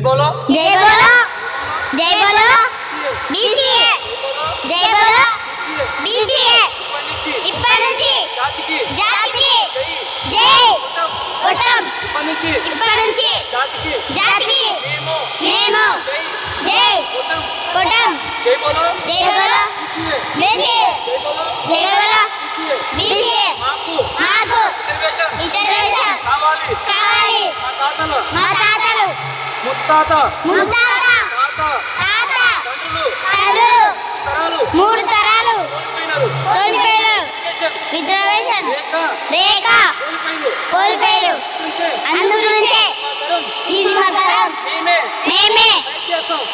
बोलो जय बोलो बीसीए जय बोलो बीसीए ఇప్పటి నుంచి జాతికి జై కొట్టం ఇప్పటి నుంచి జాతికి మేము జై కొట్టం जय बोलो बीसीए जय बोलो बीसीए మాకు రిజర్వేషన్ కావాలి మా తాతలు ముత్తాత మూడు తరాలు కోల్పోయారు రిజర్వేషన్ రేఖ కోల్పోయారు అందుగురించే ఇది మా తరం మేమే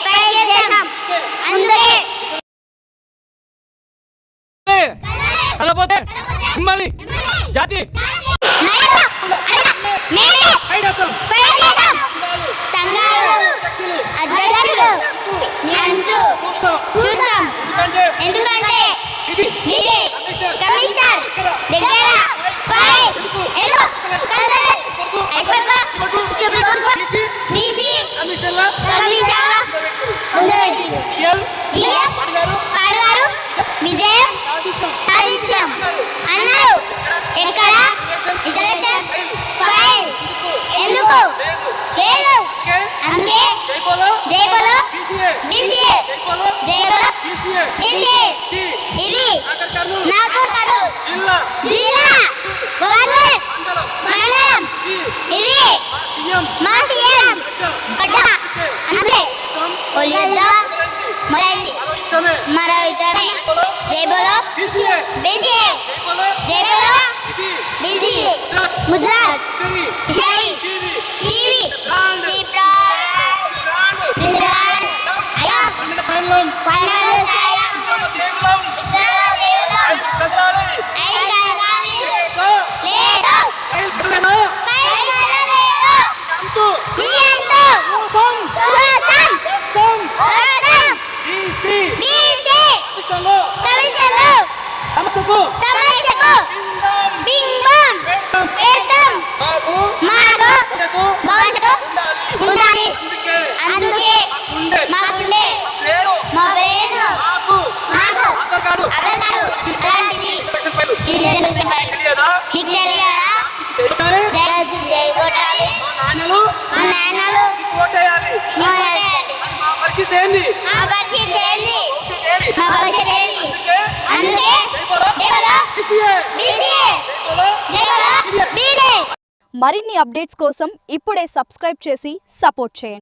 ఫైట్ చేస్తాం అందుకే కలపోతే హిమ్మలి జాతి మేమే ఫైట్ చేస్తాం సంఘాలు అధ్యక్షులు అంటూ చూస్తాం ఎందుకంటే ఇది కమిషన్ దగ్గర fight yellow colour high court supreme court BC commission ముందుపెట్టి పాడుగారు విజయం సాధించాం అన్నారు ఎక్కడ రిజర్వేషన్ ఫైట్ ఎందుకు లేదు అందుకే జై బోలో బీసీఏ జై బోలో బీసీఏ ఇది నాగూర్ జిల్లా భోగర్ మండలం ఇది మా సీఎం గడ్డ అందుకే పోలీసుగా మొదలైంది మరో ఇతమే జై బోలో బీసీఏ జై బోలో బీసీఏ ముద్రాజ్ శ్రీ టీవీ సమస్యకు బింగ్ బాంగ్ వేస్తాం మాకు భవిష్యత్తు ఉండాలి అందుకే మాకుండే మా బ్రెయిన్ మాకు ఆధార్ కార్డు అలాంటిది రిజర్వేషన్ ఫైల్ మీకు తెలియదా దయచేసి జై కొట్టాలి మా నాయనలు మా పరిస్థితి ఏంది మా భవిష్యత్తు ఏంది అందుకే మరిన్ని అప్డేట్స్ కోసం ఇప్పుడే సబ్స్క్రైబ్ చేసి సపోర్ట్ చేయండి.